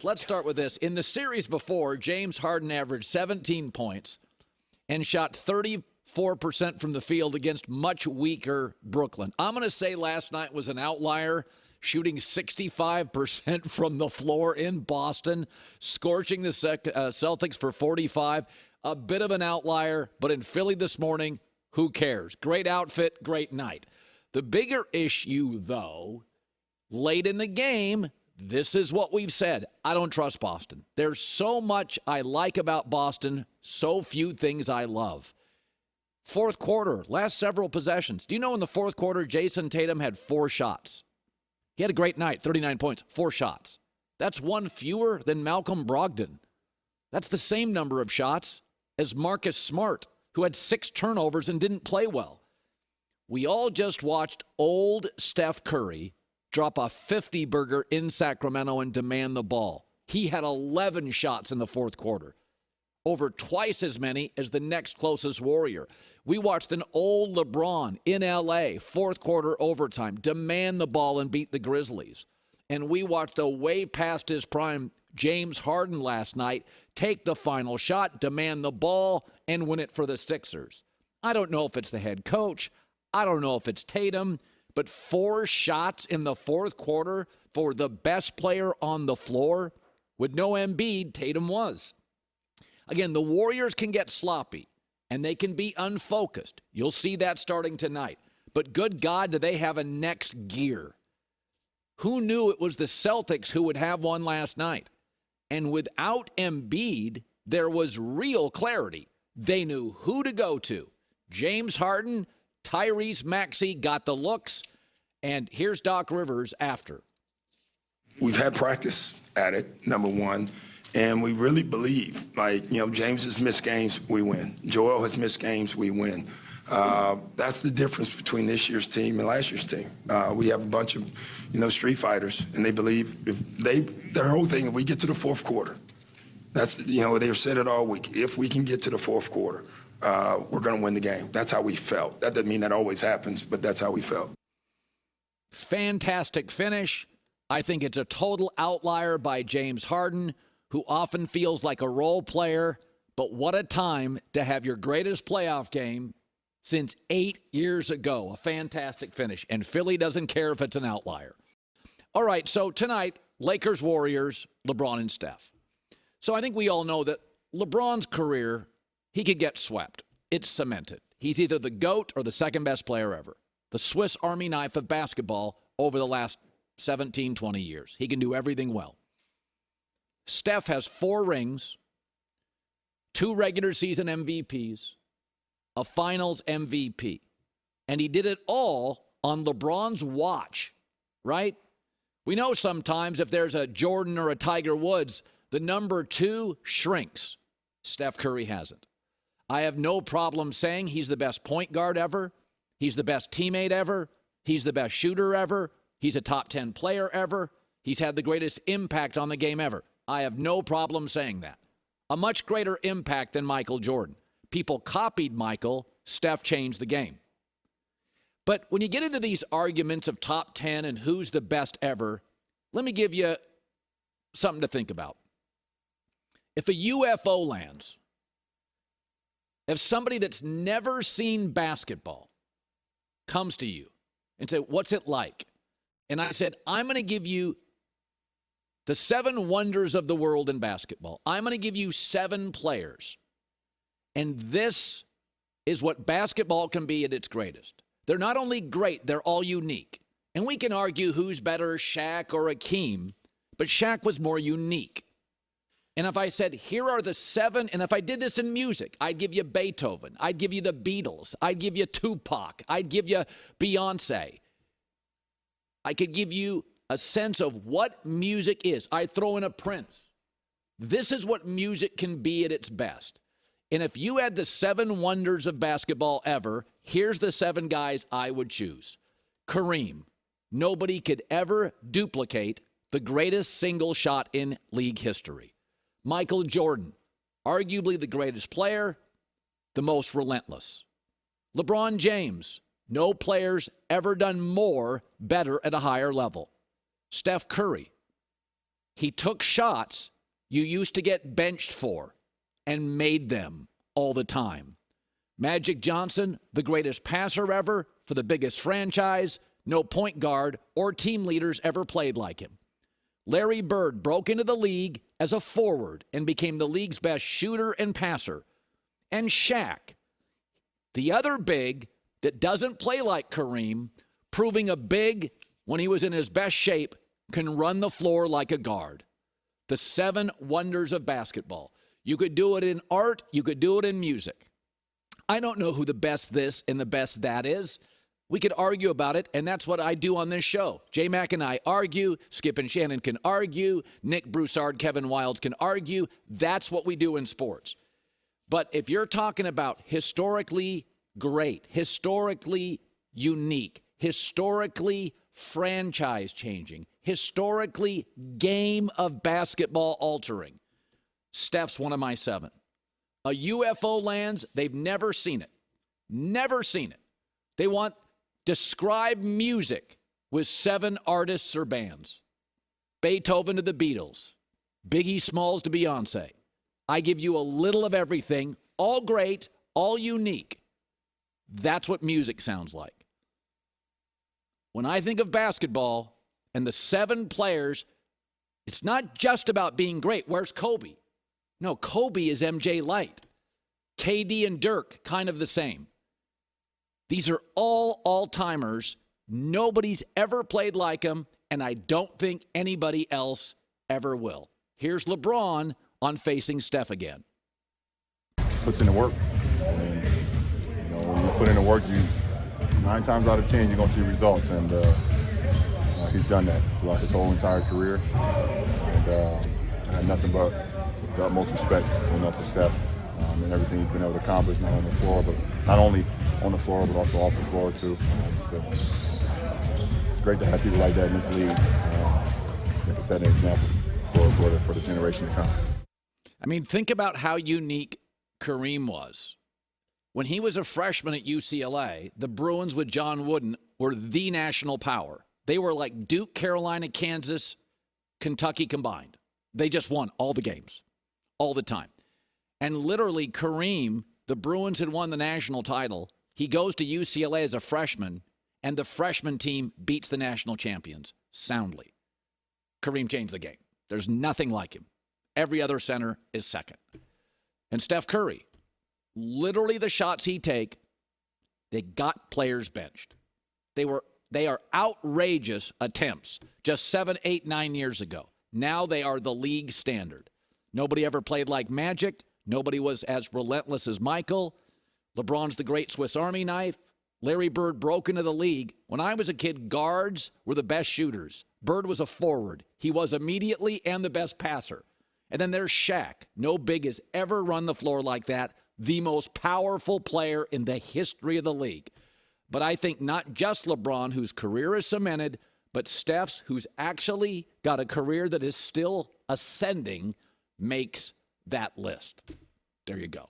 Let's start with this. In the series before, James Harden averaged 17 points and shot 34% from the field against much weaker Brooklyn. I'm going to say last night was an outlier, shooting 65% from the floor in Boston, scorching the Celtics for 45. A bit of an outlier, but in Philly this morning, who cares? Great outfit, great night. The bigger issue, though, late in the game, this is what we've said. I don't trust Boston. There's so much I like about Boston, so few things I love. Fourth quarter, last several possessions. Do you know in the fourth quarter, Jason Tatum had 4 shots? He had a great night, 39 points, 4 shots. That's one fewer than Malcolm Brogdon. That's the same number of shots as Marcus Smart, who had 6 turnovers and didn't play well. We all just watched old Steph Curry drop a 50-burger in Sacramento and demand the ball. He had 11 shots in the fourth quarter, over twice as many as the next closest Warrior. We watched an old LeBron in L.A., fourth quarter overtime, demand the ball and beat the Grizzlies. And we watched a way past his prime James Harden last night take the final shot, demand the ball, and win it for the Sixers. I don't know if it's the head coach. I don't know if it's Tatum. But 4 shots in the fourth quarter for the best player on the floor. With no Embiid, Tatum was. Again, the Warriors can get sloppy, and they can be unfocused. You'll see that starting tonight. But good God, do they have a next gear? Who knew it was the Celtics who would have one last night? And without Embiid, there was real clarity. They knew who to go to. James Harden, Tyrese Maxey got the looks, and here's Doc Rivers after. We've had practice at it, number one, and we really believe, James has missed games, we win. Joel has missed games, we win. That's the difference between this year's team and last year's team. We have a bunch of, street fighters, and they believe their whole thing, if we get to the fourth quarter, that's, they've said it all week, if we can get to the fourth quarter, we're going to win the game. That's how we felt. That doesn't mean that always happens, but that's how we felt. Fantastic finish. I think it's a total outlier by James Harden, who often feels like a role player. But what a time to have your greatest playoff game since 8 years ago. A fantastic finish. And Philly doesn't care if it's an outlier. All right, so tonight, Lakers, Warriors, LeBron and Steph. So I think we all know that LeBron's career, he could get swept. It's cemented. He's either the GOAT or the second best player ever. The Swiss Army knife of basketball over the last 17, 20 years. He can do everything well. Steph has 4 rings, 2 regular season MVPs, a finals MVP. And he did it all on LeBron's watch, right? We know sometimes if there's a Jordan or a Tiger Woods, the number 2 shrinks. Steph Curry hasn't. I have no problem saying he's the best point guard ever. He's the best teammate ever. He's the best shooter ever. He's a top 10 player ever. He's had the greatest impact on the game ever. I have no problem saying that. A much greater impact than Michael Jordan. People copied Michael. Steph changed the game. But when you get into these arguments of top 10 and who's the best ever, let me give you something to think about. If a UFO lands, if somebody that's never seen basketball comes to you and say, what's it like? And I said, I'm going to give you the 7 wonders of the world in basketball. I'm going to give you 7 players. And this is what basketball can be at its greatest. They're not only great, they're all unique. And we can argue who's better, Shaq or Hakeem, but Shaq was more unique. And if I said, here are the 7, and if I did this in music, I'd give you Beethoven, I'd give you the Beatles, I'd give you Tupac, I'd give you Beyonce. I could give you a sense of what music is. I'd throw in a Prince. This is what music can be at its best. And if you had the 7 wonders of basketball ever, here's the 7 guys I would choose. Kareem. Nobody could ever duplicate the greatest single shot in league history. Michael Jordan, arguably the greatest player, the most relentless. LeBron James, no player's ever done more better at a higher level. Steph Curry, He took shots you used to get benched for and made them all the time. Magic Johnson, the greatest passer ever for the biggest franchise. No point guard or team leaders ever played like him. Larry Bird broke into the league as a forward and became the league's best shooter and passer. And Shaq, the other big that doesn't play like Kareem, proving a big when he was in his best shape, can run the floor like a guard. The 7 wonders of basketball. You could do it in art. You could do it in music. I don't know who the best this and the best that is. We could argue about it, and that's what I do on this show. J-Mac and I argue. Skip and Shannon can argue. Nick Broussard, Kevin Wildes can argue. That's what we do in sports. But if you're talking about historically great, historically unique, historically franchise-changing, historically game of basketball altering, Steph's one of my 7. A UFO lands, they've never seen it. Never seen it. They want describe music with 7 artists or bands. Beethoven to the Beatles. Biggie Smalls to Beyonce. I give you a little of everything, all great, all unique. That's what music sounds like. When I think of basketball and the 7 players, it's not just about being great. Where's Kobe? No, Kobe is MJ light. KD and Dirk, kind of the same. These are all all-timers. Nobody's ever played like them, and I don't think anybody else ever will. Here's LeBron on facing Steph again. Puts in the work. And, when you put in the work, 9 times out of 10, you're going to see results. And he's done that throughout his whole entire career. And I have nothing but the utmost respect for Steph. And everything he's been able to accomplish, not only on the floor, but also off the floor too. So it's great to have people like that in this league that can set an example for the generation to come. I mean, think about how unique Kareem was. When he was a freshman at UCLA, the Bruins with John Wooden were the national power. They were like Duke, Carolina, Kansas, Kentucky combined. They just won all the games, all the time. And literally, Kareem, the Bruins had won the national title. He goes to UCLA as a freshman, and the freshman team beats the national champions soundly. Kareem changed the game. There's nothing like him. Every other center is second. And Steph Curry, literally the shots he take, they got players benched. They are outrageous attempts just 7, 8, 9 years ago. Now they are the league standard. Nobody ever played like Magic. Nobody was as relentless as Michael. LeBron's the great Swiss Army knife. Larry Bird broke into the league. When I was a kid, guards were the best shooters. Bird was a forward. He was immediately and the best passer. And then there's Shaq. No big has ever run the floor like that. The most powerful player in the history of the league. But I think not just LeBron, whose career is cemented, but Steph's, who's actually got a career that is still ascending, makes that list. There you go.